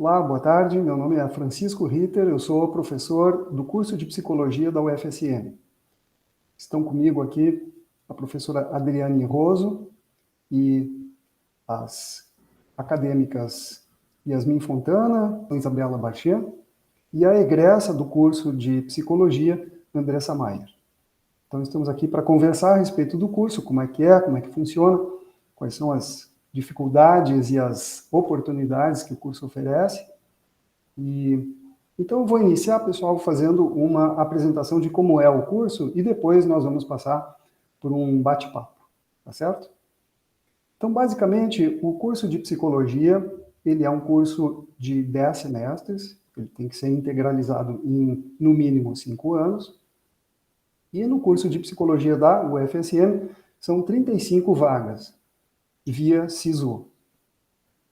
Olá, boa tarde. Meu nome é Francisco Ritter, eu sou professor do curso de Psicologia da UFSM. Estão comigo aqui a professora Adriane Roso e as acadêmicas Yasmin Fontana, Isabela Bachia, e a egressa do curso de Psicologia, Andressa Maier. Então, estamos aqui para conversar a respeito do curso, como é que funciona, quais são as dificuldades e as oportunidades que o curso oferece. Então, eu vou iniciar, pessoal, fazendo uma apresentação de como é o curso e depois nós vamos passar por um bate-papo, tá certo? Então, basicamente, o curso de Psicologia, ele é um curso de 10 semestres, ele tem que ser integralizado em, no mínimo, 5 anos, e no curso de Psicologia da UFSM são 35 vagas, via SISU.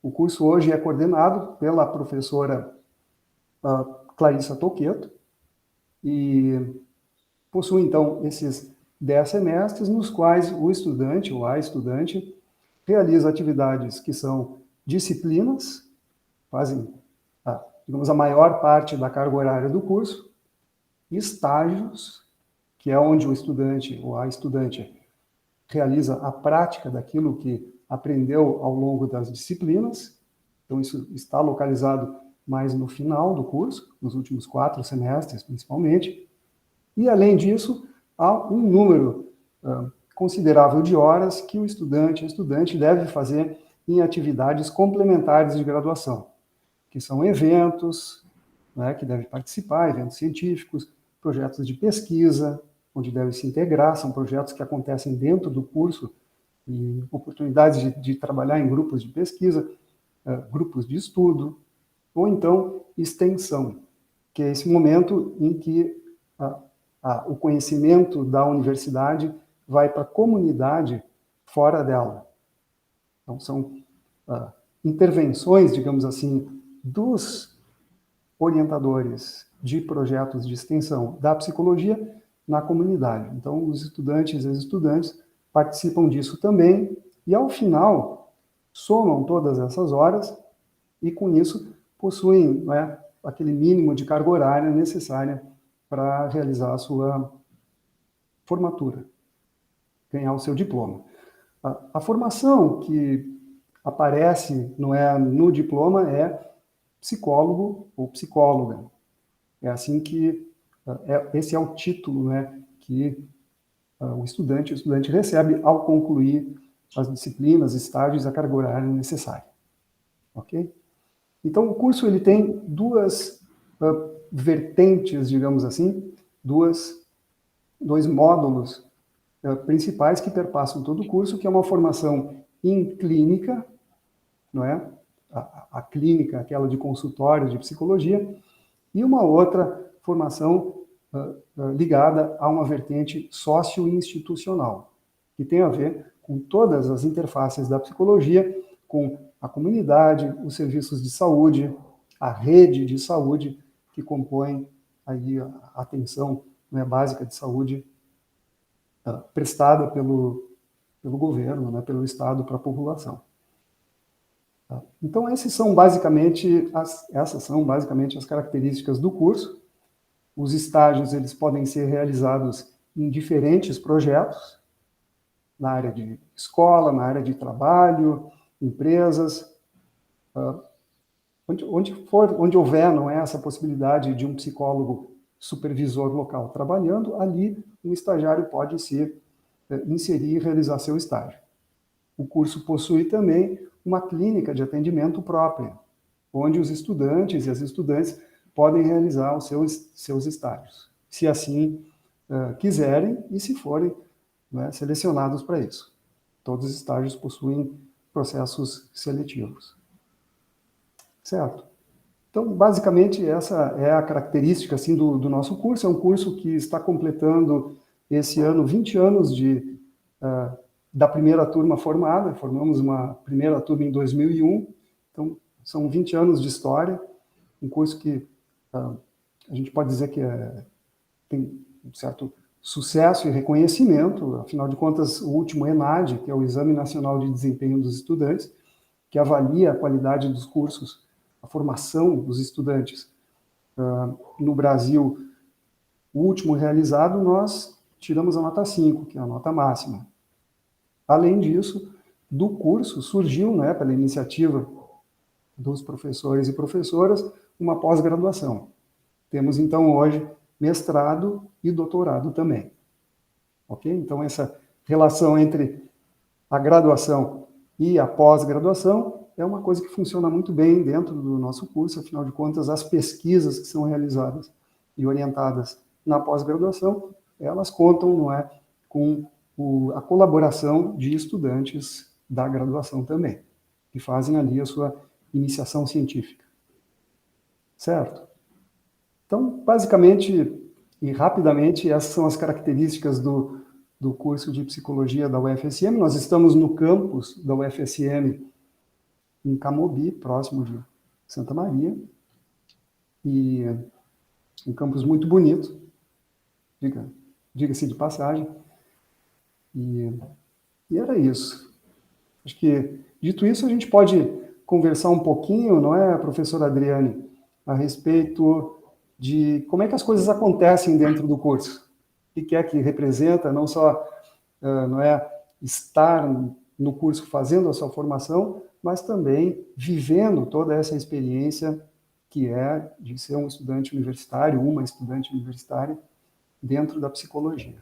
O curso hoje é coordenado pela professora Clarissa Toqueto, e possui, então, esses 10 semestres, nos quais o estudante ou a estudante realiza atividades que são disciplinas, fazem, digamos, a maior parte da carga horária do curso, estágios, que é onde o estudante ou a estudante realiza a prática daquilo que aprendeu ao longo das disciplinas. Então, isso está localizado mais no final do curso, nos últimos 4 semestres, principalmente. E, além disso, há um número considerável de horas que o estudante, a estudante deve fazer em atividades complementares de graduação, que são eventos, né, que deve participar, eventos científicos, projetos de pesquisa, onde deve se integrar, são projetos que acontecem dentro do curso, e oportunidades de trabalhar em grupos de pesquisa, grupos de estudo, ou então extensão, que é esse momento em que o conhecimento da universidade vai para a comunidade fora dela. Então, são intervenções, digamos assim, dos orientadores de projetos de extensão da psicologia na comunidade. Então, os estudantes e as estudantes participam disso também, e, ao final, somam todas essas horas e, com isso, possuem, né, aquele mínimo de carga horária necessária para realizar a sua formatura, ganhar o seu diploma. A formação que aparece no diploma é psicólogo ou psicóloga. É assim que, esse é o título, né, que o estudante recebe ao concluir as disciplinas, estágios e a carga horária necessária. Ok? Então, o curso ele tem duas vertentes, digamos assim, dois módulos principais que perpassam todo o curso, que é uma formação em clínica, não é? A clínica, aquela de consultório de psicologia, e uma outra formação ligada a uma vertente socio-institucional, que tem a ver com todas as interfaces da psicologia, com a comunidade, os serviços de saúde, a rede de saúde que compõe aí a atenção, né, básica de saúde prestada pelo governo, né, pelo Estado para a população. Então, essas são basicamente as características do curso. Os estágios eles podem ser realizados em diferentes projetos, na área de escola, na área de trabalho, empresas, onde houver, não é, essa possibilidade de um psicólogo supervisor local trabalhando, ali um estagiário pode se inserir e realizar seu estágio. O curso possui também uma clínica de atendimento própria, onde os estudantes e as estudantes podem realizar os seus estágios, se assim quiserem e se forem, né, selecionados para isso. Todos os estágios possuem processos seletivos. Certo? Então, basicamente, essa é a característica assim, do nosso curso. É um curso que está completando esse ano 20 anos da primeira turma formada. Formamos uma primeira turma em 2001, então são 20 anos de história. Um curso que a gente pode dizer que tem um certo sucesso e reconhecimento. Afinal de contas, o último ENAD, que é o Exame Nacional de Desempenho dos Estudantes, que avalia a qualidade dos cursos a formação dos estudantes no Brasil, o último realizado, nós tiramos a nota 5, que é a nota máxima. Além disso, do curso surgiu, né, pela iniciativa dos professores e professoras, uma pós-graduação. Temos, então, hoje, mestrado e doutorado também. Ok? Então, essa relação entre a graduação e a pós-graduação é uma coisa que funciona muito bem dentro do nosso curso, afinal de contas, as pesquisas que são realizadas e orientadas na pós-graduação, elas contam, não é, com a colaboração de estudantes da graduação também, que fazem ali a sua iniciação científica. Certo? Então, basicamente e rapidamente, essas são as características do curso de Psicologia da UFSM. Nós estamos no campus da UFSM, em Camobi, próximo de Santa Maria, e um campus muito bonito, diga-se de passagem, e era isso. Acho que, dito isso, a gente pode conversar um pouquinho, não é, professora Adriane, a respeito de como é que as coisas acontecem dentro do curso. O que é que representa, não só não é, estar no curso fazendo a sua formação, mas também vivendo toda essa experiência que é de ser um estudante universitário, uma estudante universitária, dentro da psicologia.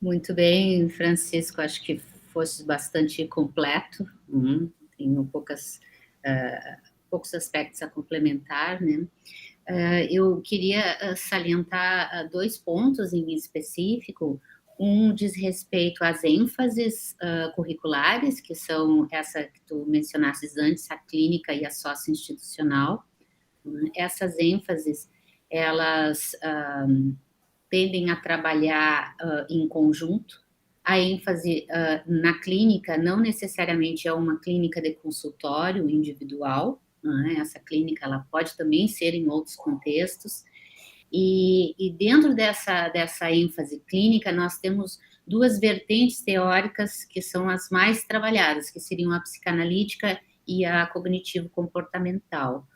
Muito bem, Francisco, acho que fosse bastante completo, tenho poucos aspectos a complementar, né? Eu queria salientar 2 pontos em específico. Um diz respeito às ênfases curriculares, que são essa que tu mencionaste antes, a clínica e a socioinstitucional. Essas ênfases, elas tendem a trabalhar em conjunto. A ênfase na clínica não necessariamente é uma clínica de consultório individual, né? Essa clínica ela pode também ser em outros contextos. E dentro dessa ênfase clínica, nós temos 2 vertentes teóricas que são as mais trabalhadas, que seriam a psicanalítica e a cognitivo-comportamental.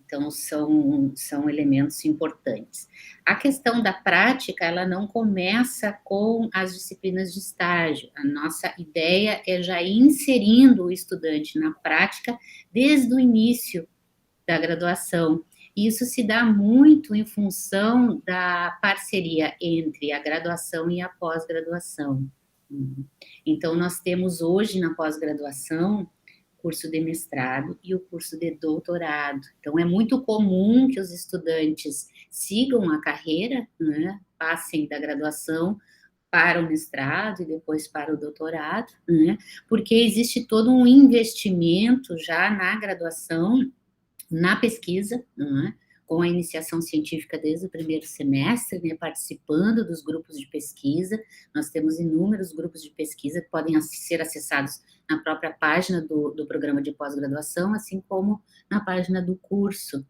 Então, são elementos importantes. A questão da prática, ela não começa com as disciplinas de estágio. A nossa ideia é já ir inserindo o estudante na prática desde o início da graduação. E isso se dá muito em função da parceria entre a graduação e a pós-graduação. Então, nós temos hoje na pós-graduação curso de mestrado e o curso de doutorado. Então, é muito comum que os estudantes sigam a carreira, né, passem da graduação para o mestrado e depois para o doutorado, né, porque existe todo um investimento já na graduação, na pesquisa, né, com a iniciação científica desde o primeiro semestre, né, participando dos grupos de pesquisa. Nós temos inúmeros grupos de pesquisa que podem ser acessados na própria página do programa de pós-graduação, assim como na página do curso.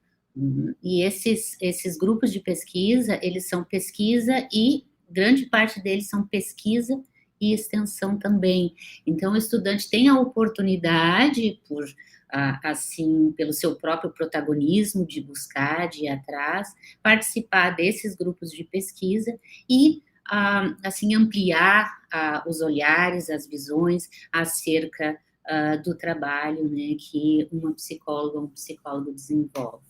E esses grupos de pesquisa, eles são pesquisa e grande parte deles são pesquisa e extensão também. Então, o estudante tem a oportunidade, assim, pelo seu próprio protagonismo de buscar, de ir atrás, participar desses grupos de pesquisa e, assim, ampliar os olhares, as visões acerca do trabalho, né, que uma psicóloga, um psicólogo desenvolve.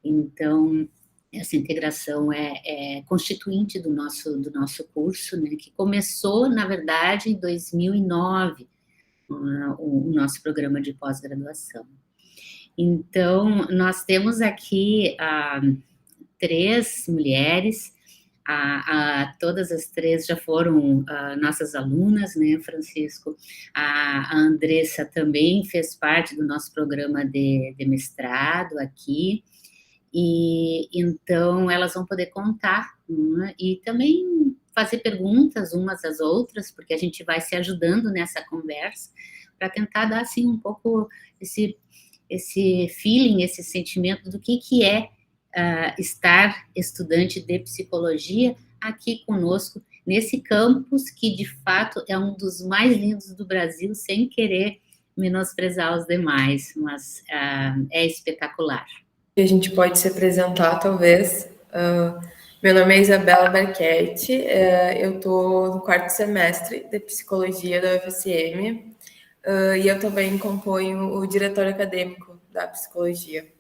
Então, essa integração é constituinte do nosso curso, né, que começou, na verdade, em 2009, o nosso programa de pós-graduação. Então, nós temos aqui 3 mulheres, todas as 3 já foram nossas alunas, né, Francisco? A Andressa também fez parte do nosso programa de mestrado aqui, e então elas vão poder contar, né, e também fazer perguntas umas às outras, porque a gente vai se ajudando nessa conversa, para tentar dar, assim, um pouco esse feeling, esse sentimento do que é estar estudante de psicologia aqui conosco, nesse campus que, de fato, é um dos mais lindos do Brasil, sem querer menosprezar os demais, mas é espetacular. A gente pode se apresentar, talvez. Meu nome é Isabela Barchetti, eu estou no 4º semestre de Psicologia da UFSM e eu também componho o diretório acadêmico da Psicologia.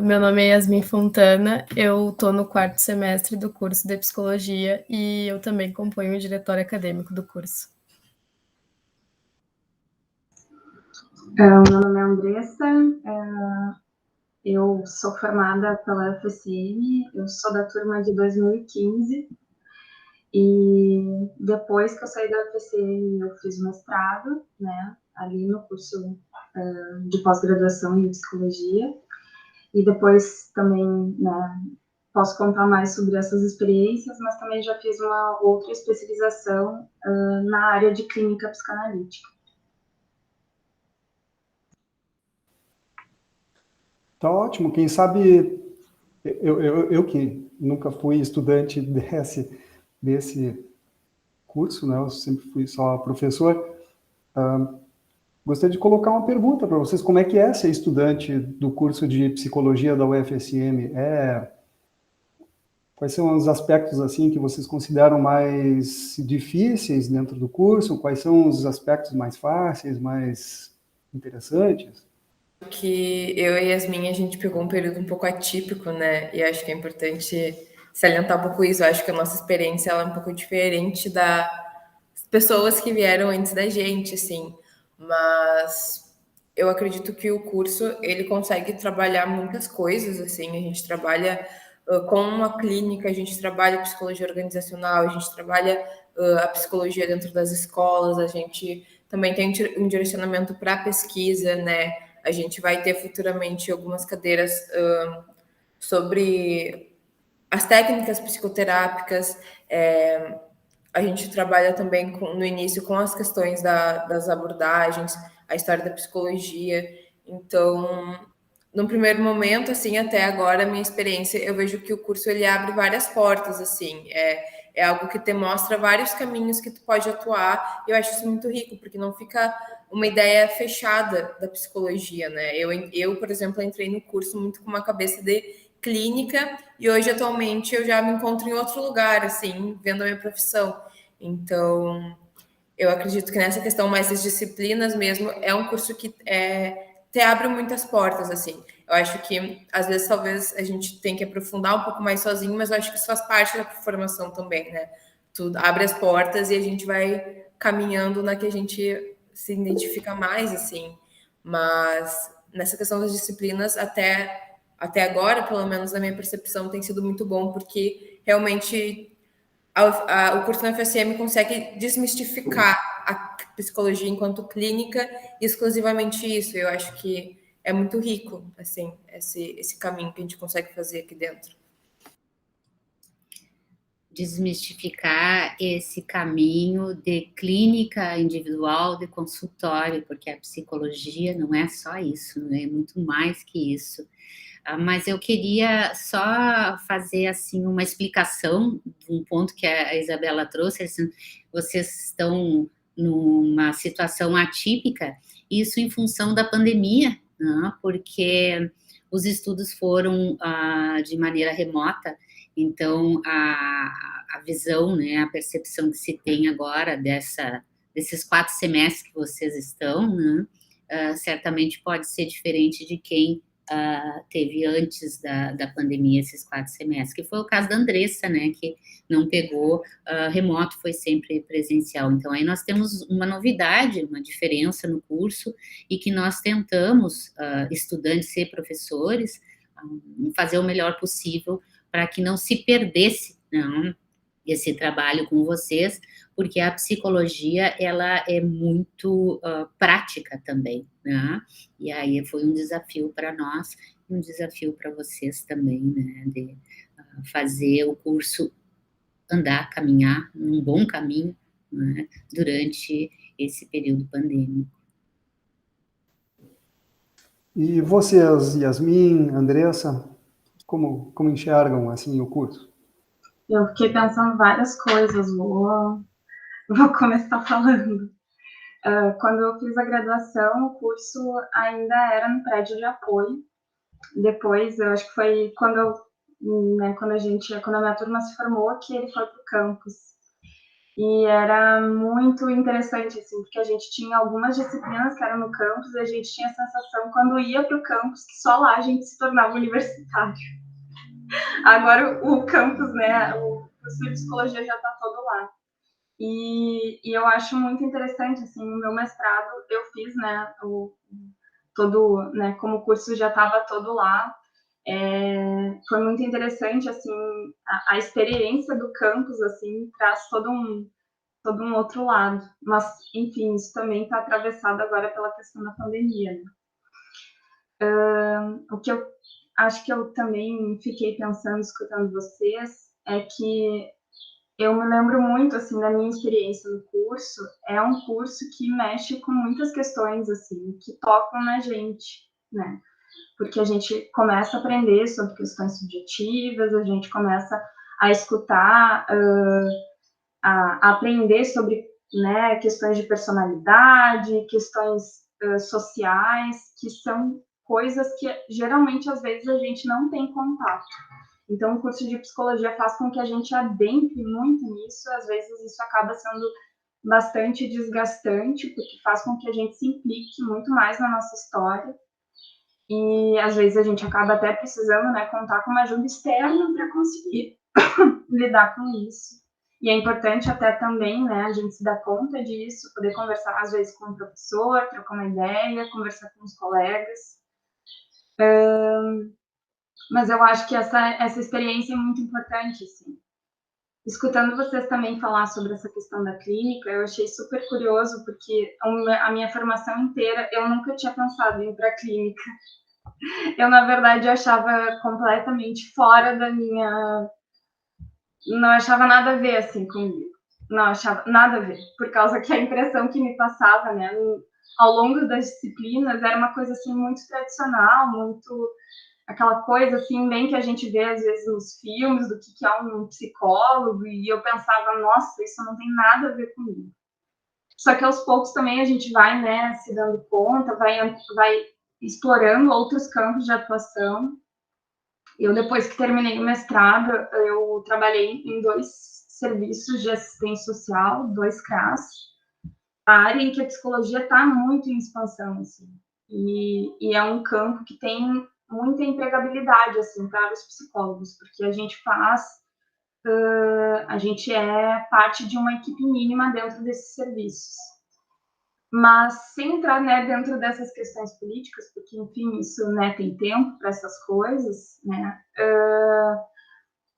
Meu nome é Yasmin Fontana, eu estou no 4º semestre do curso de Psicologia e eu também componho o diretório acadêmico do curso. Meu nome é Andressa, eu sou formada pela UFSM, eu sou da turma de 2015 e depois que eu saí da UFSM eu fiz mestrado, né, ali no curso de pós-graduação em Psicologia e depois também, né, posso contar mais sobre essas experiências, mas também já fiz uma outra especialização na área de clínica psicanalítica. Tá ótimo. Quem sabe eu que nunca fui estudante desse curso, né? Eu sempre fui só professor. Gostaria de colocar uma pergunta para vocês. Como é que é ser estudante do curso de psicologia da UFSM? Quais são os aspectos assim que vocês consideram mais difíceis dentro do curso? Quais são os aspectos mais fáceis, mais interessantes? Que eu e Yasmin, a gente pegou um período um pouco atípico, né? E acho que é importante salientar um pouco isso. Eu acho que a nossa experiência ela é um pouco diferente das pessoas que vieram antes da gente, assim. Mas eu acredito que o curso, ele consegue trabalhar muitas coisas, assim. A gente trabalha com uma clínica, a gente trabalha psicologia organizacional, a gente trabalha a psicologia dentro das escolas, a gente também tem um direcionamento para pesquisa, né? A gente vai ter futuramente algumas cadeiras sobre as técnicas psicoterápicas. A gente trabalha também no início com as questões das abordagens, a história da psicologia. Então, no primeiro momento, assim, até agora, a minha experiência, eu vejo que o curso ele abre várias portas, assim. É algo que te mostra vários caminhos que tu pode atuar. E eu acho isso muito rico, porque não fica uma ideia fechada da psicologia, né? Eu, por exemplo, entrei no curso muito com uma cabeça de clínica e hoje, atualmente, eu já me encontro em outro lugar, assim, vendo a minha profissão. Então, eu acredito que nessa questão mais das disciplinas mesmo, é um curso que te abre muitas portas, assim. Eu acho que, às vezes, talvez a gente tenha que aprofundar um pouco mais sozinho, mas eu acho que isso faz parte da formação também, né? Tu abre as portas e a gente vai caminhando na que a gente se identifica mais, assim. Mas nessa questão das disciplinas, até agora, pelo menos na minha percepção, tem sido muito bom, porque realmente o curso na UFSM consegue desmistificar a psicologia enquanto clínica e exclusivamente isso. Eu acho que é muito rico, assim, esse caminho que a gente consegue fazer aqui dentro. Desmistificar esse caminho de clínica individual, de consultório, porque a psicologia não é só isso, né? É muito mais que isso. Mas eu queria só fazer assim uma explicação de um ponto que a Isabela trouxe. Assim, vocês estão numa situação atípica, isso em função da pandemia, né? Porque os estudos foram de maneira remota, então a visão, né, a percepção que se tem agora desses 4 semestres que vocês estão, né, certamente pode ser diferente de quem teve antes da pandemia esses 4 semestres, que foi o caso da Andressa, né, que não pegou remoto, foi sempre presencial. Então, aí nós temos uma novidade, uma diferença no curso, e que nós tentamos, estudantes e professores, fazer o melhor possível para que não se perdesse, não, esse trabalho com vocês, porque a psicologia, ela é muito prática também, né? E aí foi um desafio para nós, um desafio para vocês também, né? De fazer o curso andar, caminhar num bom caminho, né? Durante esse período pandêmico. E vocês, Yasmin, Andressa, como enxergam assim o curso? Eu fiquei pensando várias coisas, vou vou começar falando. Quando eu fiz a graduação, o curso ainda era no prédio de apoio. Depois, eu acho que foi quando quando a minha turma se formou, que ele foi para o campus. E era muito interessante, assim, porque a gente tinha algumas disciplinas que eram no campus e a gente tinha a sensação, quando ia para o campus, que só lá a gente se tornava universitário. Agora o campus, né, o curso de psicologia já está todo lá. E eu acho muito interessante, assim, o meu mestrado eu fiz, né, como o curso já estava todo lá, foi muito interessante, assim, a experiência do campus, assim, traz todo um outro lado. Mas, enfim, isso também está atravessado agora pela questão da pandemia, né? O que eu acho que eu também fiquei pensando, escutando vocês, é que eu me lembro muito, assim, da minha experiência no curso. É um curso que mexe com muitas questões, assim, que tocam na gente, né? Porque a gente começa a aprender sobre questões subjetivas, a gente começa a escutar, a aprender sobre, né, questões de personalidade, questões sociais, que são coisas que geralmente, às vezes, a gente não tem contato. Então, o curso de psicologia faz com que a gente adentre muito nisso, às vezes isso acaba sendo bastante desgastante, porque faz com que a gente se implique muito mais na nossa história, e às vezes a gente acaba até precisando, né, contar com uma ajuda externa para conseguir lidar com isso. E é importante até também, né, a gente se dar conta disso, poder conversar às vezes com o professor, trocar uma ideia, conversar com os colegas. Mas eu acho que essa experiência é muito importante, assim. Escutando vocês também falar sobre essa questão da clínica, eu achei super curioso, porque a minha formação inteira, eu nunca tinha pensado em ir para a clínica. Eu, na verdade, achava completamente fora da minha... Não achava nada a ver, assim, comigo. Não achava nada a ver, por causa que a impressão que me passava, né, ao longo das disciplinas, era uma coisa, assim, muito tradicional, muito... aquela coisa, assim, bem que a gente vê, às vezes, nos filmes, do que é um psicólogo, e eu pensava, nossa, isso não tem nada a ver comigo. Só que aos poucos também a gente vai, né, se dando conta, vai explorando outros campos de atuação. Eu, depois que terminei o mestrado, eu trabalhei em 2 serviços de assistência social, 2 CRAS, a área em que a psicologia está muito em expansão, assim, e é um campo que tem muita empregabilidade, assim, para os psicólogos, porque a gente é parte de uma equipe mínima dentro desses serviços. Mas sem entrar, né, dentro dessas questões políticas, porque, enfim, isso, né, tem tempo para essas coisas, né,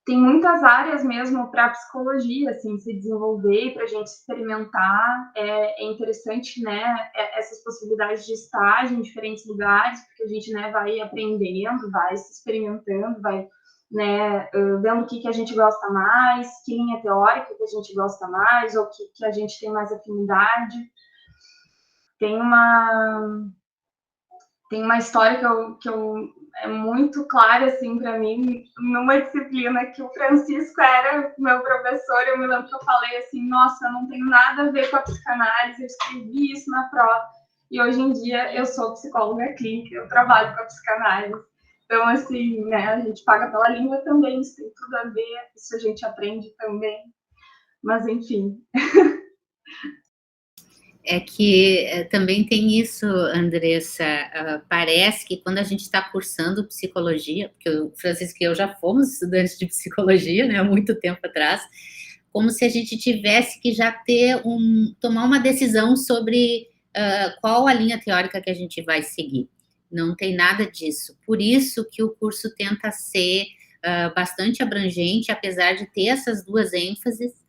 tem muitas áreas mesmo para a psicologia, assim, se desenvolver, para a gente experimentar. É interessante, né, essas possibilidades de estágio em diferentes lugares, porque a gente, né, vai aprendendo, vai se experimentando, vai, né, vendo o que a gente gosta mais, que linha teórica que a gente gosta mais, ou que a gente tem mais afinidade. Tem uma história que é muito clara, assim, para mim, numa disciplina que o Francisco era meu professor. Eu me lembro que eu falei assim, nossa, eu não tenho nada a ver com a psicanálise, eu escrevi isso na prova, e hoje em dia eu sou psicóloga clínica, eu trabalho com a psicanálise. Então, assim, né, a gente paga pela língua também, isso tem tudo a ver, isso a gente aprende também, mas enfim... É que também tem isso, Andressa, parece que quando a gente está cursando psicologia, porque o Francisco e eu já fomos estudantes de psicologia, né, há muito tempo atrás, como se a gente tivesse que já tomar uma decisão sobre qual a linha teórica que a gente vai seguir. Não tem nada disso. Por isso que o curso tenta ser bastante abrangente, apesar de ter essas 2 ênfases.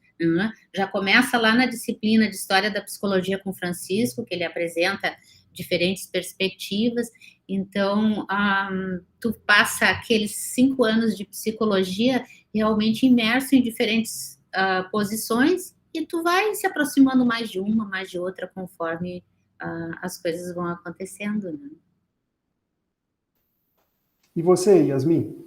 Já começa lá na disciplina de História da Psicologia com Francisco, que ele apresenta diferentes perspectivas. Então, tu passa aqueles 5 anos de psicologia realmente imerso em diferentes posições, e tu vai se aproximando mais de uma, mais de outra, conforme as coisas vão acontecendo, né? E você, Yasmin?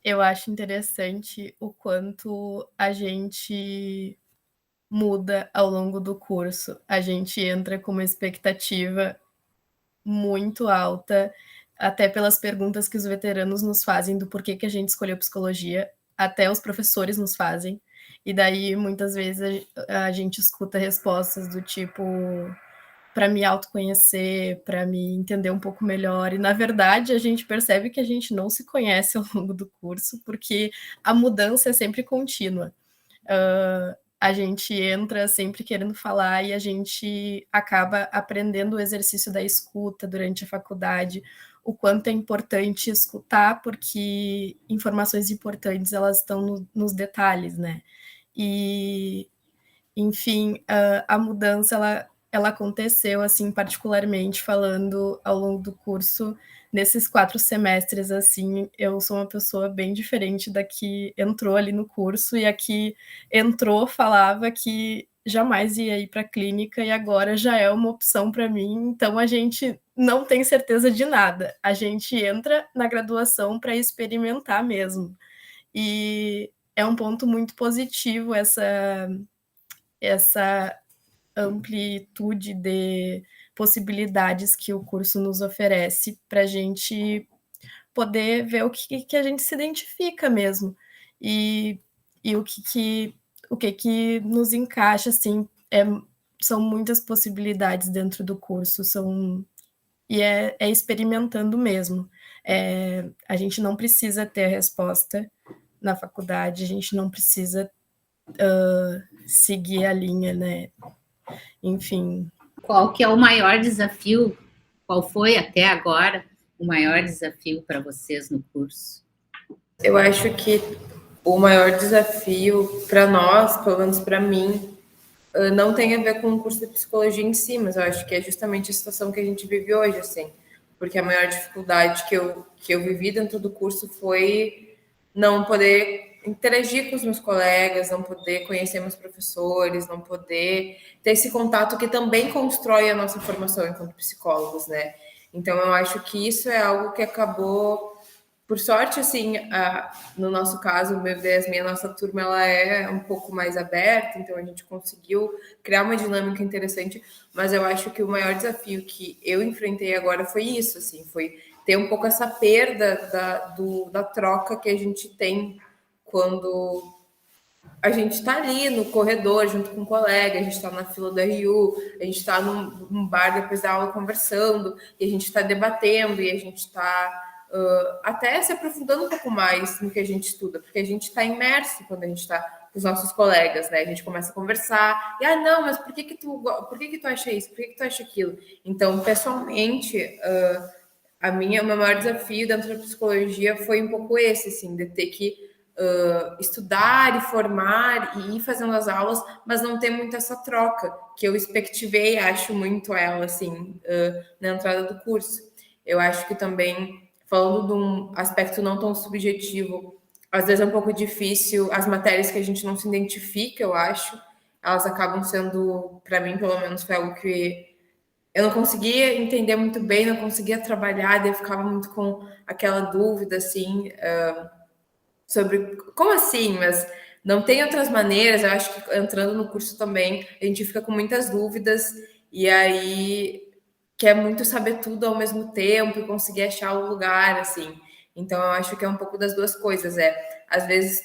Eu acho interessante o quanto a gente muda ao longo do curso. A gente entra com uma expectativa muito alta, até pelas perguntas que os veteranos nos fazem do porquê que a gente escolheu psicologia, até os professores nos fazem. E daí, muitas vezes, a gente escuta respostas do tipo para me autoconhecer, para me entender um pouco melhor. E, na verdade, a gente percebe que a gente não se conhece ao longo do curso, porque a mudança é sempre contínua. A gente entra sempre querendo falar e a gente acaba aprendendo o exercício da escuta durante a faculdade, o quanto é importante escutar, porque informações importantes elas estão nos detalhes, né? E, enfim, a mudança ela aconteceu, assim, particularmente falando ao longo do curso, nesses 4 semestres, assim, eu sou uma pessoa bem diferente da que entrou ali no curso, e a que entrou falava que jamais ia ir para a clínica, e agora já é uma opção para mim, então a gente não tem certeza de nada, a gente entra na graduação para experimentar mesmo, e é um ponto muito positivo essa amplitude de possibilidades que o curso nos oferece para a gente poder ver o que a gente se identifica mesmo e, e o que nos encaixa, assim, são muitas possibilidades dentro do curso, é experimentando mesmo. A gente não precisa ter a resposta na faculdade, a gente não precisa seguir a linha, né? Enfim. Qual que é o maior desafio? Qual foi até agora o maior desafio para vocês no curso? Eu acho que o maior desafio para nós, pelo menos para mim, não tem a ver com o curso de psicologia em si, mas eu acho que é justamente a situação que a gente vive hoje, assim, porque a maior dificuldade que eu vivi dentro do curso foi não poder interagir com os meus colegas, não poder conhecer meus professores, não poder ter esse contato que também constrói a nossa formação enquanto psicólogos, né? Então, eu acho que isso é algo que acabou, por sorte, assim, no nosso caso, o meu BSM, a nossa turma, ela é um pouco mais aberta, então a gente conseguiu criar uma dinâmica interessante, mas eu acho que o maior desafio que eu enfrentei agora foi isso, assim, foi ter um pouco essa perda da troca que a gente tem quando a gente está ali no corredor junto com um colega, a gente está na fila do RU, a gente está num bar depois da aula conversando, e a gente está debatendo, e a gente está até se aprofundando um pouco mais no que a gente estuda, porque a gente está imerso quando a gente está com os nossos colegas, né? A gente começa a conversar, e não, mas por que tu acha isso? Por que tu acha aquilo? Então, pessoalmente, o meu maior desafio dentro da psicologia foi um pouco esse, assim, de ter que estudar e formar e ir fazendo as aulas, mas não ter muito essa troca, que eu expectivei, acho muito ela, assim, na entrada do curso. Eu acho que também, falando de um aspecto não tão subjetivo, às vezes é um pouco difícil, as matérias que a gente não se identifica, eu acho, elas acabam sendo, para mim, pelo menos, foi algo que eu não conseguia entender muito bem, não conseguia trabalhar, daí eu ficava muito com aquela dúvida, assim, sobre como assim, mas não tem outras maneiras. Eu acho que entrando no curso também a gente fica com muitas dúvidas e aí quer muito saber tudo ao mesmo tempo e conseguir achar o lugar, assim. Então eu acho que é um pouco das duas coisas, às vezes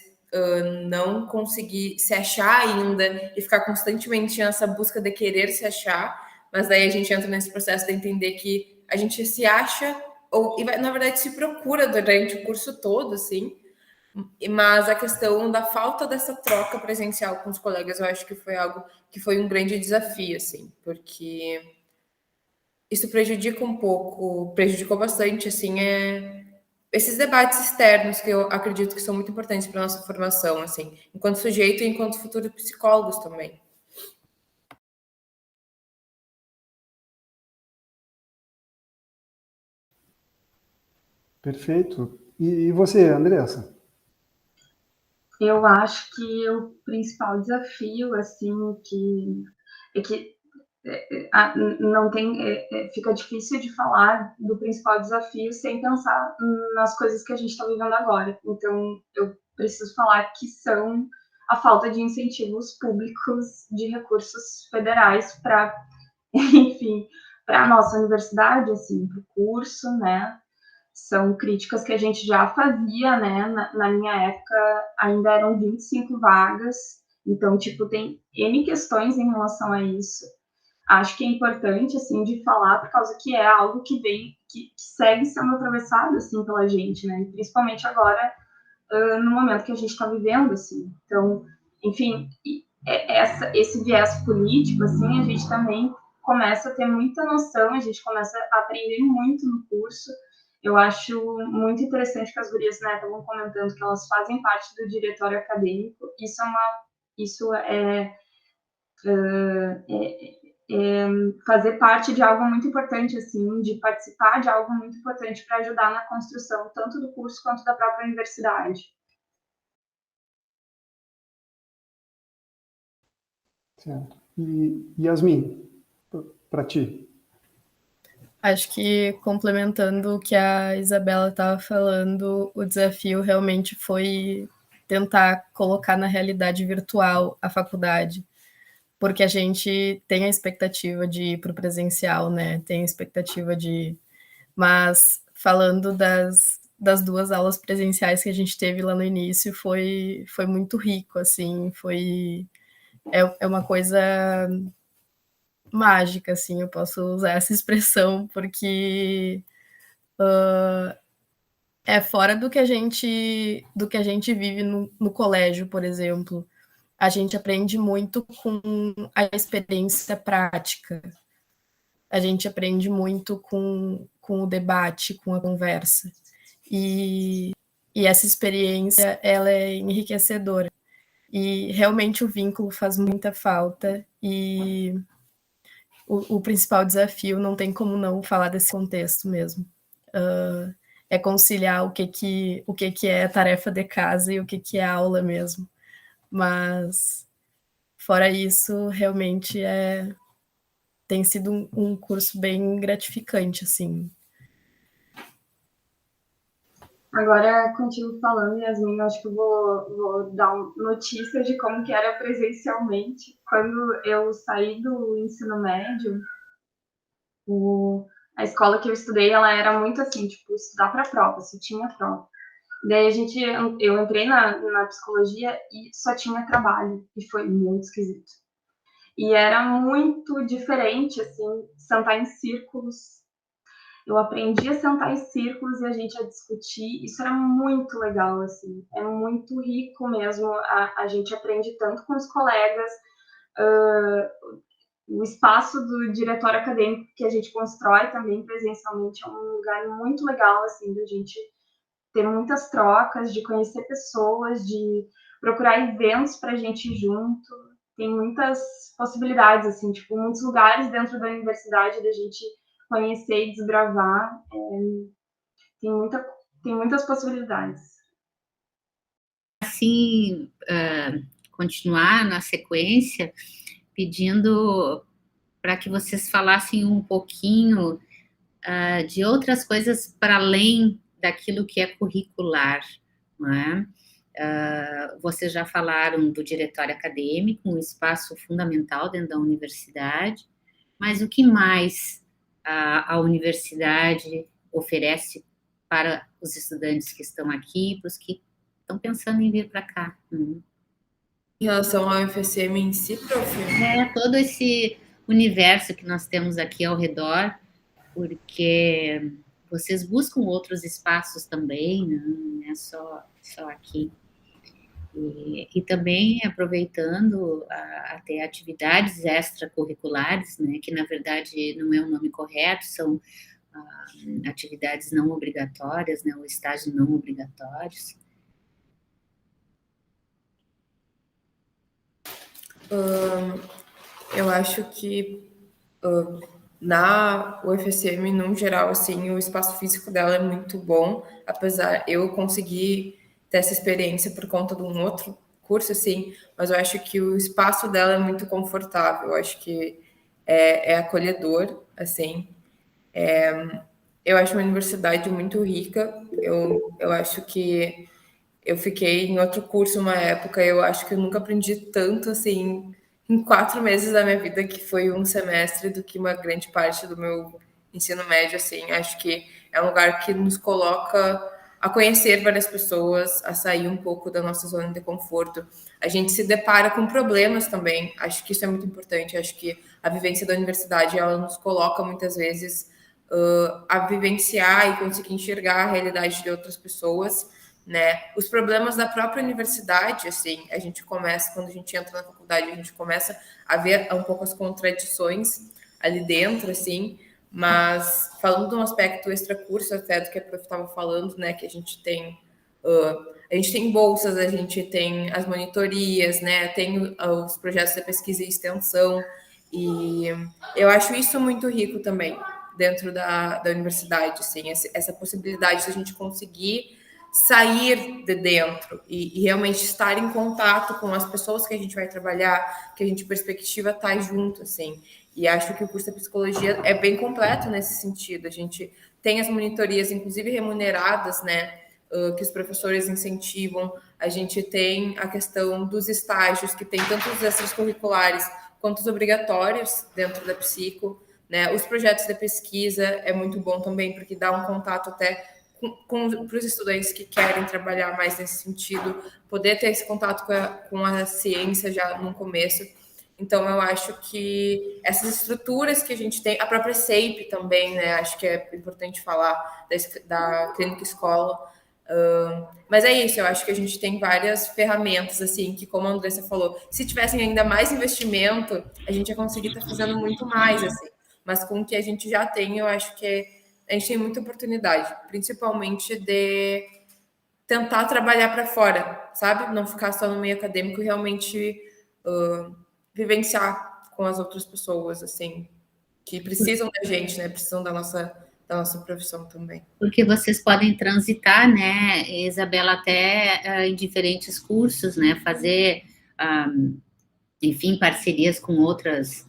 não conseguir se achar ainda e ficar constantemente nessa busca de querer se achar, mas daí a gente entra nesse processo de entender que a gente se acha ou na verdade se procura durante o curso todo, assim. Mas a questão da falta dessa troca presencial com os colegas, eu acho que foi algo que foi um grande desafio, assim, porque isso prejudica um pouco, prejudicou bastante, assim, esses debates externos que eu acredito que são muito importantes para a nossa formação, assim, enquanto sujeito e enquanto futuros psicólogos também. Perfeito. E você, Andressa? Eu acho que o principal desafio, assim, que não tem, fica difícil de falar do principal desafio sem pensar nas coisas que a gente está vivendo agora. Então, eu preciso falar que são a falta de incentivos públicos de recursos federais para, enfim, para a nossa universidade, assim, para o curso, né? São críticas que a gente já fazia, né? Na minha época, ainda eram 25 vagas, então, tipo, tem N questões em relação a isso. Acho que é importante, assim, de falar, por causa que é algo que segue sendo atravessado, assim, pela gente, né? Principalmente agora, no momento que a gente está vivendo, assim. Então, enfim, esse viés político, assim, a gente também começa a ter muita noção, a gente começa a aprender muito no curso. Eu acho muito interessante que as gurias, né, estavam comentando que elas fazem parte do diretório acadêmico. Isso é fazer parte de algo muito importante, assim, de participar de algo muito importante para ajudar na construção tanto do curso quanto da própria universidade. Certo. E Yasmin, para ti? Acho que, complementando o que a Isabela estava falando, o desafio realmente foi tentar colocar na realidade virtual a faculdade, porque a gente tem a expectativa de ir para o presencial, né? Tem a expectativa de... Mas, falando das 2 aulas presenciais que a gente teve lá no início, foi muito rico, assim, é uma coisa mágica, assim, eu posso usar essa expressão, porque é fora do que a gente vive no colégio, por exemplo. A gente aprende muito com a experiência prática. A gente aprende muito com o debate, com a conversa. E essa experiência, ela é enriquecedora. E realmente o vínculo faz muita falta. E o principal desafio, não tem como não falar desse contexto mesmo. É conciliar o que é tarefa de casa e o que é aula mesmo. Mas, fora isso, realmente tem sido um curso bem gratificante, assim. Agora, contigo falando, Yasmin, eu acho que eu vou dar notícia de como que era presencialmente. Quando eu saí do ensino médio, a escola que eu estudei, ela era muito assim, tipo, estudar para prova, se tinha prova. Daí eu entrei na psicologia e só tinha trabalho, e foi muito esquisito. E era muito diferente, assim, sentar em círculos. Eu aprendi a sentar em círculos e a gente a discutir. Isso era muito legal, assim. É muito rico mesmo. A gente aprende tanto com os colegas. O espaço do diretório acadêmico que a gente constrói também presencialmente é um lugar muito legal, assim, da gente ter muitas trocas, de conhecer pessoas, de procurar eventos para a gente ir junto. Tem muitas possibilidades, assim, tipo, muitos lugares dentro da universidade da gente conhecer e desbravar. Tem muitas possibilidades. Assim, continuar na sequência, pedindo para que vocês falassem um pouquinho de outras coisas para além daquilo que é curricular, não é? Vocês já falaram do diretório acadêmico, um espaço fundamental dentro da universidade, mas o que mais a universidade oferece para os estudantes que estão aqui, para os que estão pensando em vir para cá? Em relação ao UFSM em si, prof? Todo esse universo que nós temos aqui ao redor, porque vocês buscam outros espaços também, não é só aqui. E também aproveitando até atividades extracurriculares, né, que na verdade não é o nome correto, são atividades não obrigatórias, né, ou estágios não obrigatórios. Eu acho que na UFSM, no geral, assim, o espaço físico dela é muito bom, apesar eu conseguir ter essa experiência por conta de um outro curso, assim, mas eu acho que o espaço dela é muito confortável. Eu acho que é acolhedor, assim. Eu acho uma universidade muito rica. Eu acho que eu fiquei em outro curso uma época, eu acho que eu nunca aprendi tanto, assim, em 4 meses da minha vida, que foi um semestre, do que uma grande parte do meu ensino médio, assim. Acho que é um lugar que nos coloca a conhecer várias pessoas, a sair um pouco da nossa zona de conforto. A gente se depara com problemas também, acho que isso é muito importante. Acho que a vivência da universidade, ela nos coloca muitas vezes a vivenciar e conseguir enxergar a realidade de outras pessoas, né? Os problemas da própria universidade, assim, a gente começa, quando a gente entra na faculdade, a gente começa a ver um pouco as contradições ali dentro, assim. Mas falando de um aspecto extracurso, até do que a prof estava falando, né, que a gente tem bolsas, a gente tem as monitorias, né, tem os projetos de pesquisa e extensão, e eu acho isso muito rico também dentro da universidade, assim, essa possibilidade de a gente conseguir sair de dentro e realmente estar em contato com as pessoas que a gente vai trabalhar, que a gente perspectiva estar junto, assim. E acho que o curso de psicologia é bem completo nesse sentido. A gente tem as monitorias, inclusive remuneradas, né? Que os professores incentivam. A gente tem a questão dos estágios, que tem tanto os extracurriculares quanto os obrigatórios dentro da psico, né? Os projetos de pesquisa é muito bom também, porque dá um contato até para os estudantes que querem trabalhar mais nesse sentido, poder ter esse contato com a ciência já no começo. Então, eu acho que essas estruturas que a gente tem, a própria SEIP também, né? Acho que é importante falar da clínica escola. Mas é isso, eu acho que a gente tem várias ferramentas, assim, que, como a Andressa falou, se tivessem ainda mais investimento, a gente ia conseguir estar fazendo muito mais, assim. Mas com o que a gente já tem, eu acho que a gente tem muita oportunidade, principalmente de tentar trabalhar para fora, sabe? Não ficar só no meio acadêmico e realmente vivenciar com as outras pessoas, assim, que precisam da gente, né? Precisam da nossa profissão também. Porque vocês podem transitar, né, Isabela, até em diferentes cursos, né? Fazer, enfim, parcerias com outras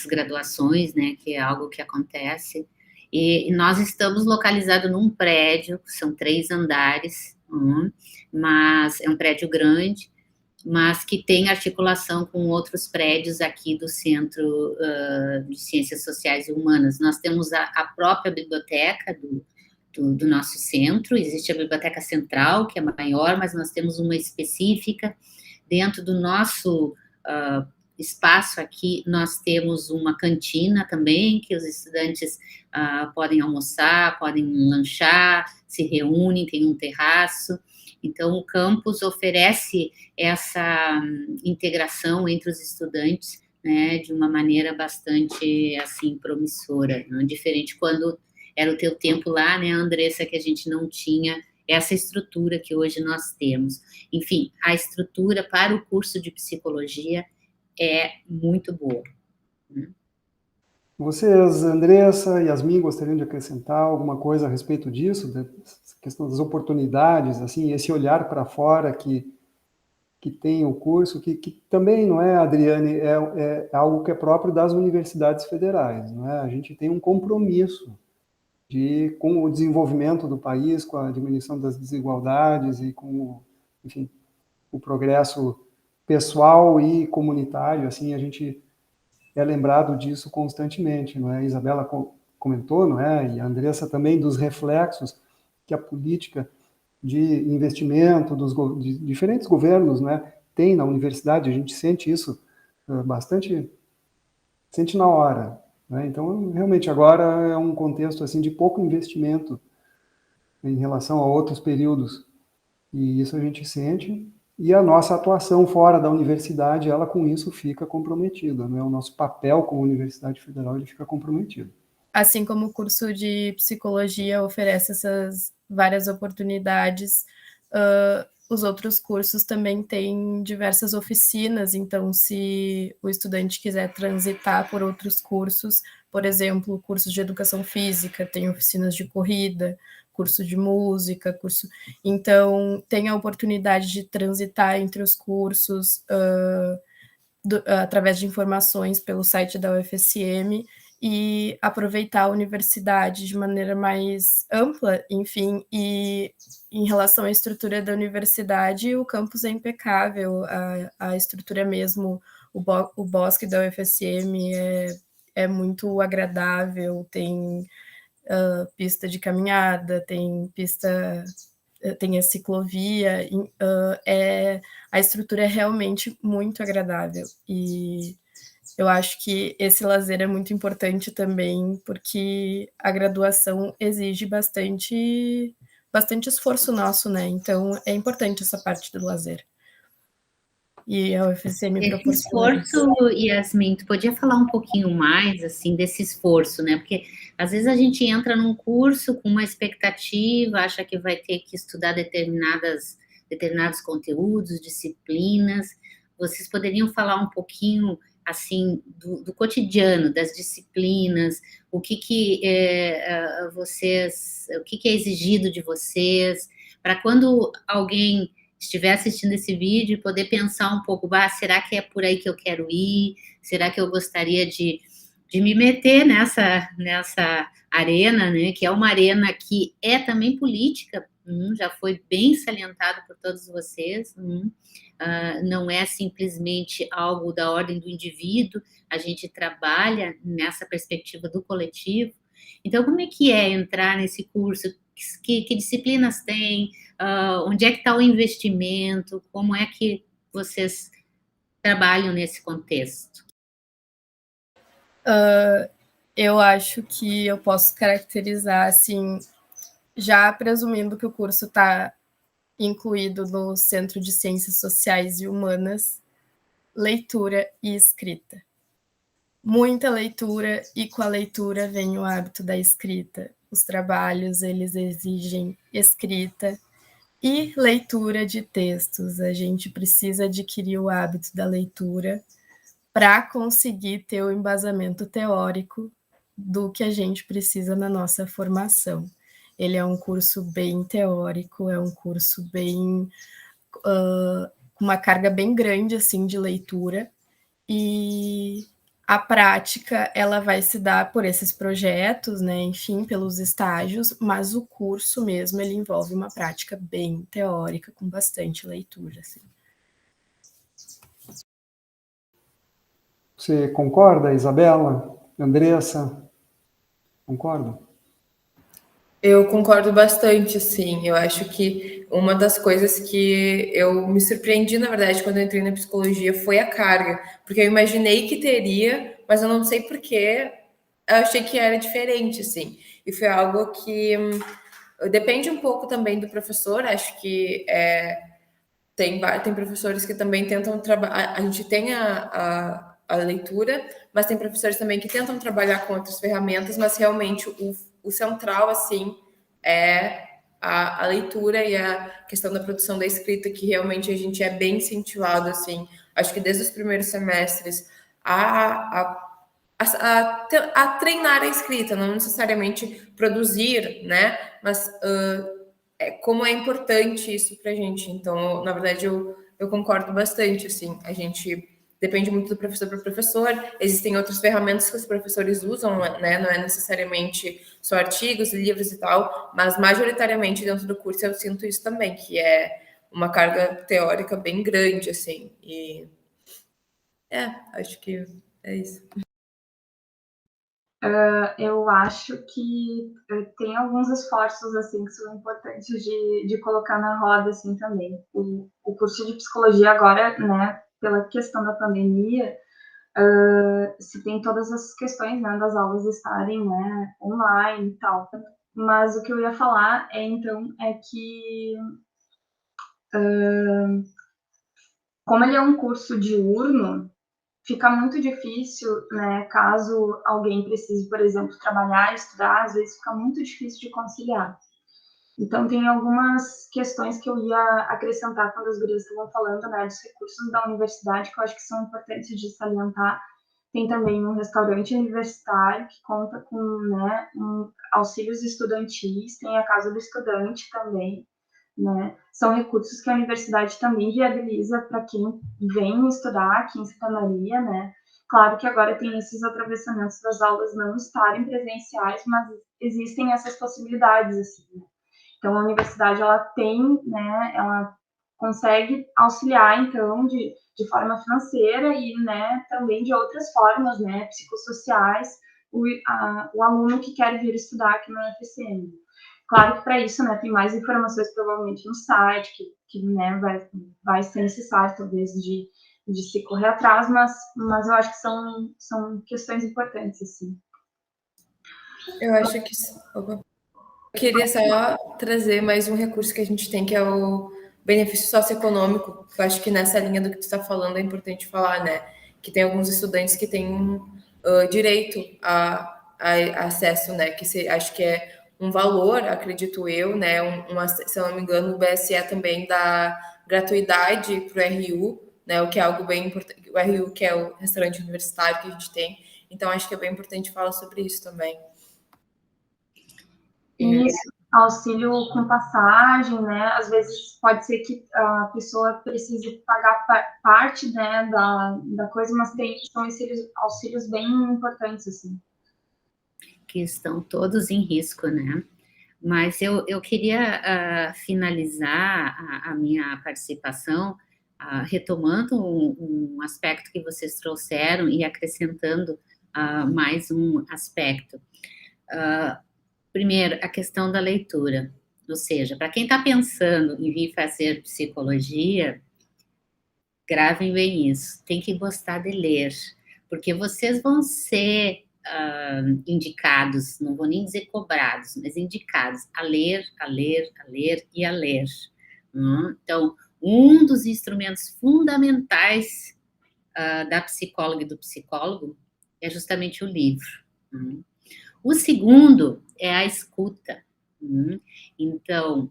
graduações, né? Que é algo que acontece. E nós estamos localizados num prédio, são 3 andares, mas é um prédio grande, mas que tem articulação com outros prédios aqui do Centro de Ciências Sociais e Humanas. Nós temos a própria biblioteca do nosso centro, existe a biblioteca central, que é maior, mas nós temos uma específica. Dentro do nosso espaço aqui, nós temos uma cantina também, que os estudantes podem almoçar, podem lanchar, se reúnem, tem um terraço. Então, o campus oferece essa integração entre os estudantes, né, de uma maneira bastante, assim, promissora, né? Diferente quando era o teu tempo lá, né, Andressa, que a gente não tinha essa estrutura que hoje nós temos. Enfim, a estrutura para o curso de psicologia é muito boa. Vocês, Andressa, Yasmin, gostariam de acrescentar alguma coisa a respeito disso, dessa questão das oportunidades, assim, esse olhar para fora que tem o curso, que também, não é, Adriane, é algo que é próprio das universidades federais, não é? A gente tem um compromisso com o desenvolvimento do país, com a diminuição das desigualdades e com, enfim, o progresso pessoal e comunitário, assim, a gente é lembrado disso constantemente, não é? A Isabela comentou, não é? E a Andressa também, dos reflexos que a política de investimento de diferentes governos, né, tem na universidade. A gente sente isso bastante, sente na hora, né? Então, realmente, agora é um contexto assim de pouco investimento em relação a outros períodos, e isso a gente sente. E a nossa atuação fora da universidade, ela com isso fica comprometida, né? O nosso papel como Universidade Federal, ele fica comprometido. Assim como o curso de psicologia oferece essas várias oportunidades, os outros cursos também têm diversas oficinas. Então, se o estudante quiser transitar por outros cursos, por exemplo, cursos de educação física, tem oficinas de corrida, curso de música, então tem a oportunidade de transitar entre os cursos, através de informações pelo site da UFSM, e aproveitar a universidade de maneira mais ampla, enfim, e em relação à estrutura da universidade, o campus é impecável, a estrutura mesmo, o bosque da UFSM é muito agradável, tem pista de caminhada, tem a ciclovia, a estrutura é realmente muito agradável, e eu acho que esse lazer é muito importante também, porque a graduação exige bastante esforço nosso, né? Então, é importante essa parte do lazer. E a UFSM Esse proporciona isso. esforço, Yasmin, tu podia falar um pouquinho mais, assim, desse esforço, né? Porque, às vezes, a gente entra num curso com uma expectativa, acha que vai ter que estudar determinados conteúdos, disciplinas. Vocês poderiam falar um pouquinho, assim, do cotidiano, das disciplinas, o que é exigido de vocês, para quando alguém estiver assistindo esse vídeo e poder pensar um pouco, será que é por aí que eu quero ir? Será que eu gostaria de me meter nessa arena, né? Que é uma arena que é também política, já foi bem salientado por todos vocês, não é simplesmente algo da ordem do indivíduo, a gente trabalha nessa perspectiva do coletivo. Então, como é que é entrar nesse curso? Que disciplinas tem? Onde é que está o investimento? Como é que vocês trabalham nesse contexto? Eu acho que eu posso caracterizar, assim, já presumindo que o curso está incluído no Centro de Ciências Sociais e Humanas, leitura e escrita. Muita leitura, e com a leitura vem o hábito da escrita. Os trabalhos, eles exigem escrita e leitura de textos. A gente precisa adquirir o hábito da leitura para conseguir ter o embasamento teórico do que a gente precisa na nossa formação. Ele é um curso bem teórico, é um curso bem com uma carga bem grande assim de leitura, e a prática ela vai se dar por esses projetos, né, enfim, pelos estágios, mas o curso mesmo ele envolve uma prática bem teórica com bastante leitura, assim. Você concorda, Isabela? Andressa? Concorda? Eu concordo bastante, sim. Eu acho que uma das coisas que eu me surpreendi, na verdade, quando eu entrei na psicologia foi a carga, porque eu imaginei que teria, mas eu não sei porquê, eu achei que era diferente, assim. E foi algo que depende um pouco também do professor, acho que tem professores que também tentam trabalhar. A gente tem a leitura, mas tem professores também que tentam trabalhar com outras ferramentas, mas realmente o central, assim, é a leitura e a questão da produção da escrita, que realmente a gente é bem incentivado, assim, acho que desde os primeiros semestres, a treinar a escrita, não necessariamente produzir, né? Mas como é importante isso para a gente. Então, na verdade, eu concordo bastante, assim, a gente depende muito do professor para professor, existem outras ferramentas que os professores usam, né, não é necessariamente só artigos, livros e tal, mas majoritariamente dentro do curso eu sinto isso também, que é uma carga teórica bem grande, assim, e acho que é isso. Eu acho que tem alguns esforços assim que são importantes de colocar na roda assim também. O curso de psicologia agora, né, pela questão da pandemia, se tem todas essas questões, né, das aulas estarem, né, online e tal. Mas o que eu ia falar é que como ele é um curso diurno, fica muito difícil, né, caso alguém precise, por exemplo, trabalhar, estudar, às vezes fica muito difícil de conciliar. Então, tem algumas questões que eu ia acrescentar quando as gurias estavam falando, né, dos recursos da universidade, que eu acho que são importantes de salientar. Tem também um restaurante universitário que conta com, né, auxílios estudantis, tem a Casa do Estudante também, né? São recursos que a universidade também viabiliza para quem vem estudar aqui em Santa Maria, né? Claro que agora tem esses atravessamentos das aulas não estarem presenciais, mas existem essas possibilidades, assim, né? Então, a universidade, ela tem, né, ela consegue auxiliar, então, de forma financeira e, né, também de outras formas, né, psicossociais, o aluno que quer vir estudar aqui na UFSM. Claro que para isso, né, tem mais informações provavelmente no site, que né, vai ser necessário, talvez, de se correr atrás, mas eu acho que são questões importantes, assim. Eu acho que... Opa. Eu queria só trazer mais um recurso que a gente tem, que é o benefício socioeconômico. Eu acho que nessa linha do que tu está falando é importante falar, né? Que tem alguns estudantes que têm direito a acesso, né? Acho que é um valor, acredito eu, né? Se eu não me engano, o BSE também dá gratuidade para o RU, né? O que é algo bem importante. O RU, que é o restaurante universitário que a gente tem. Então, acho que é bem importante falar sobre isso também. Isso, auxílio com passagem, né? Às vezes pode ser que a pessoa precise pagar parte, né, da coisa, mas são esses auxílios bem importantes, assim. Que estão todos em risco, né? Mas eu queria finalizar a minha participação retomando um aspecto que vocês trouxeram e acrescentando mais um aspecto. Primeiro, a questão da leitura. Ou seja, para quem está pensando em vir fazer psicologia, gravem bem isso. Tem que gostar de ler, porque vocês vão ser indicados, não vou nem dizer cobrados, mas indicados a ler, a ler, a ler e a ler. Então, um dos instrumentos fundamentais da psicóloga e do psicólogo é justamente o livro. O segundo é a escuta. Então,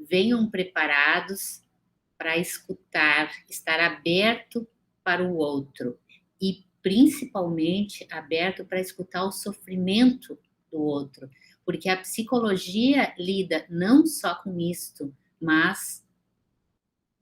venham preparados para escutar, estar aberto para o outro e principalmente aberto para escutar o sofrimento do outro, porque a psicologia lida não só com isto, mas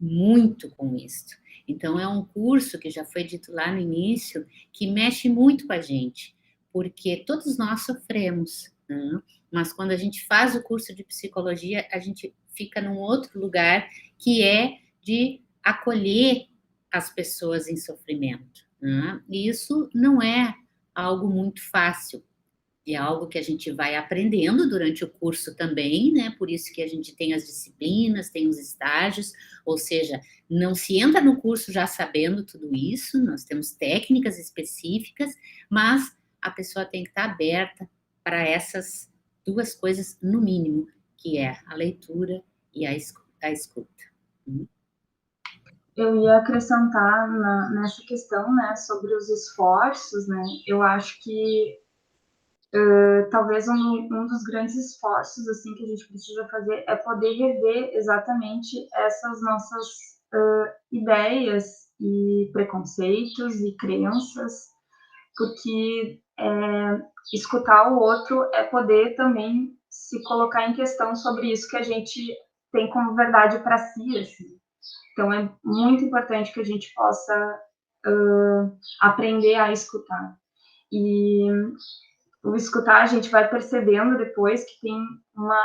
muito com isto. Então, é um curso que já foi dito lá no início, que mexe muito com a gente, porque todos nós sofremos, né? Mas quando a gente faz o curso de psicologia, a gente fica num outro lugar, que é de acolher as pessoas em sofrimento, né? E isso não é algo muito fácil. É algo que a gente vai aprendendo durante o curso também, né? Por isso que a gente tem as disciplinas, tem os estágios, ou seja, não se entra no curso já sabendo tudo isso, nós temos técnicas específicas, mas a pessoa tem que estar aberta para essas duas coisas, no mínimo, que é a leitura e a escuta. Eu ia acrescentar nessa questão, né, sobre os esforços, né? Eu acho que talvez um dos grandes esforços assim que a gente precisa fazer é poder rever exatamente essas nossas ideias e preconceitos e crenças, porque escutar o outro é poder também se colocar em questão sobre isso que a gente tem como verdade para si, assim. Então é muito importante que a gente possa aprender a escutar. E o escutar, a gente vai percebendo depois que tem uma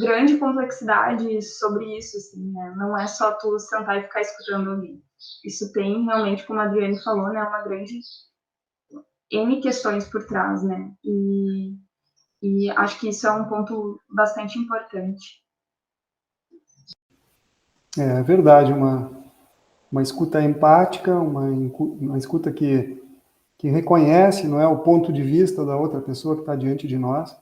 grande complexidade sobre isso, assim, né? Não é só tu sentar e ficar escutando alguém. Isso tem realmente, como a Adriane falou, né, uma grande N questões por trás, né? E acho que isso é um ponto bastante importante. É verdade, uma escuta empática, uma escuta que reconhece, não é, o ponto de vista da outra pessoa que está diante de nós.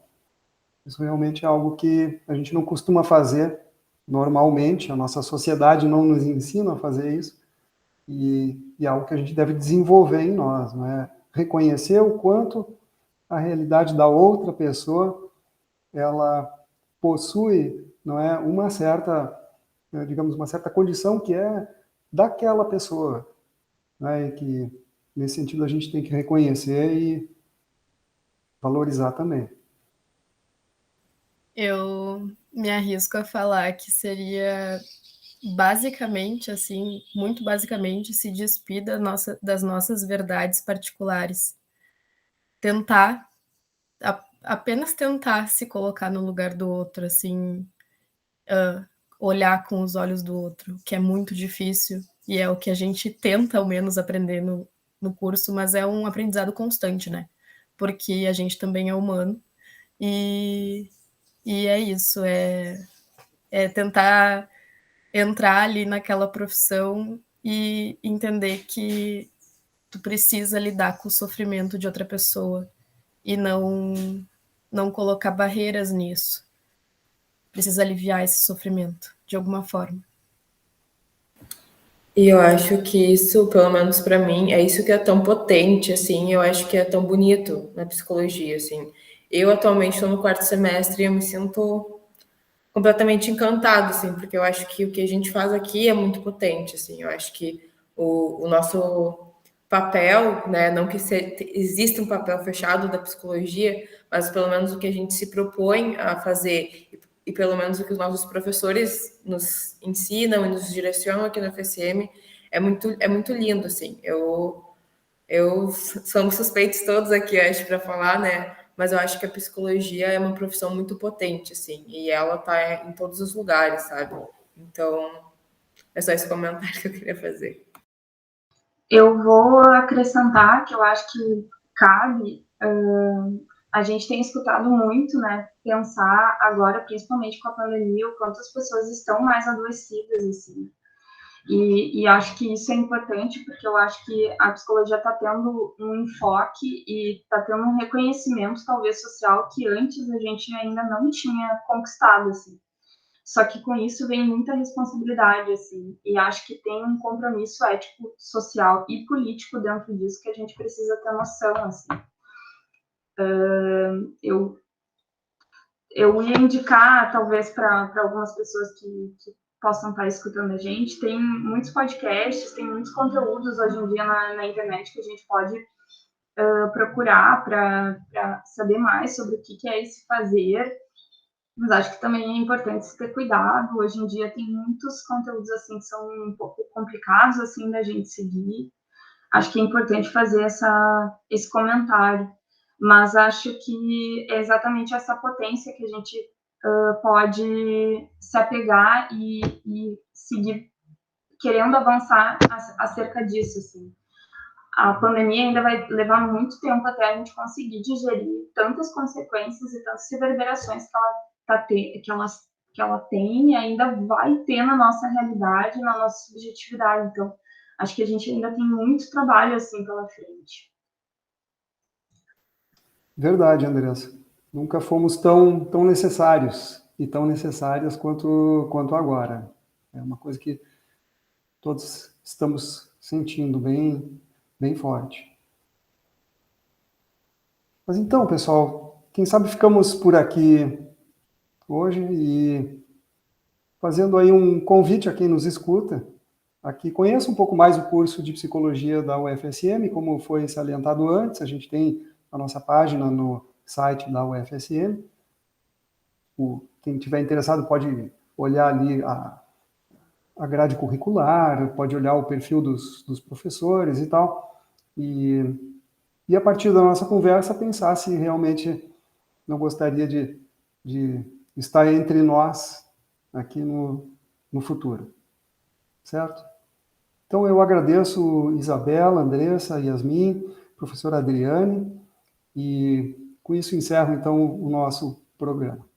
Isso realmente é algo que a gente não costuma fazer normalmente, a nossa sociedade não nos ensina a fazer isso, e é algo que a gente deve desenvolver em nós, não é? Reconhecer o quanto a realidade da outra pessoa, ela possui, não é, uma certa, digamos, uma certa condição que é daquela pessoa, né, e que, nesse sentido, a gente tem que reconhecer e valorizar também. Eu me arrisco a falar que seria basicamente, assim, muito basicamente, se despir das nossas verdades particulares. Tentar, apenas tentar se colocar no lugar do outro, assim, olhar com os olhos do outro, que é muito difícil, e é o que a gente tenta, ao menos, aprender no curso, mas é um aprendizado constante, né? Porque a gente também é humano, e é isso, é tentar entrar ali naquela profissão e entender que tu precisa lidar com o sofrimento de outra pessoa e não colocar barreiras nisso. Precisa aliviar esse sofrimento de alguma forma. E eu acho que isso, pelo menos para mim, é isso que é tão potente, assim, eu acho que é tão bonito na psicologia, assim. Eu atualmente estou no 4º semestre e eu me sinto completamente encantado, assim, porque eu acho que o que a gente faz aqui é muito potente, assim. Eu acho que o nosso papel, né, não que exista um papel fechado da psicologia, mas pelo menos o que a gente se propõe a fazer e pelo menos o que os nossos professores nos ensinam e nos direcionam aqui na FSM é muito lindo, assim. Somos suspeitos todos aqui, acho, para falar, né? Mas eu acho que a psicologia é uma profissão muito potente, assim, e ela tá em todos os lugares, sabe? Então, é só esse comentário que eu queria fazer. Eu vou acrescentar que eu acho que cabe, a gente tem escutado muito, né, pensar agora, principalmente com a pandemia, o quanto as pessoas estão mais adoecidas, assim. E acho que isso é importante, porque eu acho que a psicologia está tendo um enfoque e está tendo um reconhecimento, talvez, social, que antes a gente ainda não tinha conquistado, assim. Só que com isso vem muita responsabilidade, assim, e acho que tem um compromisso ético, social e político dentro disso que a gente precisa ter noção, assim. Eu ia indicar, talvez, para algumas pessoas que possam estar escutando a gente, tem muitos podcasts, tem muitos conteúdos hoje em dia na internet que a gente pode procurar para saber mais sobre o que é esse fazer. Mas acho que também é importante se ter cuidado. Hoje em dia tem muitos conteúdos assim que são um pouco complicados assim da gente seguir. Acho que é importante fazer esse comentário. Mas acho que é exatamente essa potência que a gente pode se apegar e seguir querendo avançar acerca disso, assim. A pandemia ainda vai levar muito tempo até a gente conseguir digerir tantas consequências e tantas reverberações que ela tem e ainda vai ter na nossa realidade, na nossa subjetividade. Então, acho que a gente ainda tem muito trabalho assim pela frente. Verdade, Andressa. Nunca fomos tão necessários e tão necessárias quanto agora. É uma coisa que todos estamos sentindo bem forte. Mas então, pessoal, quem sabe ficamos por aqui hoje e fazendo aí um convite a quem nos escuta, aqui conheça um pouco mais o curso de psicologia da UFSM, como foi salientado antes, a gente tem a nossa página no site da UFSM. Quem estiver interessado pode olhar ali a grade curricular, pode olhar o perfil dos professores e tal, e a partir da nossa conversa pensar se realmente não gostaria de estar entre nós aqui no futuro, certo? Então eu agradeço Isabela, Andressa, Yasmin, professora Adriane, e com isso encerro então o nosso programa.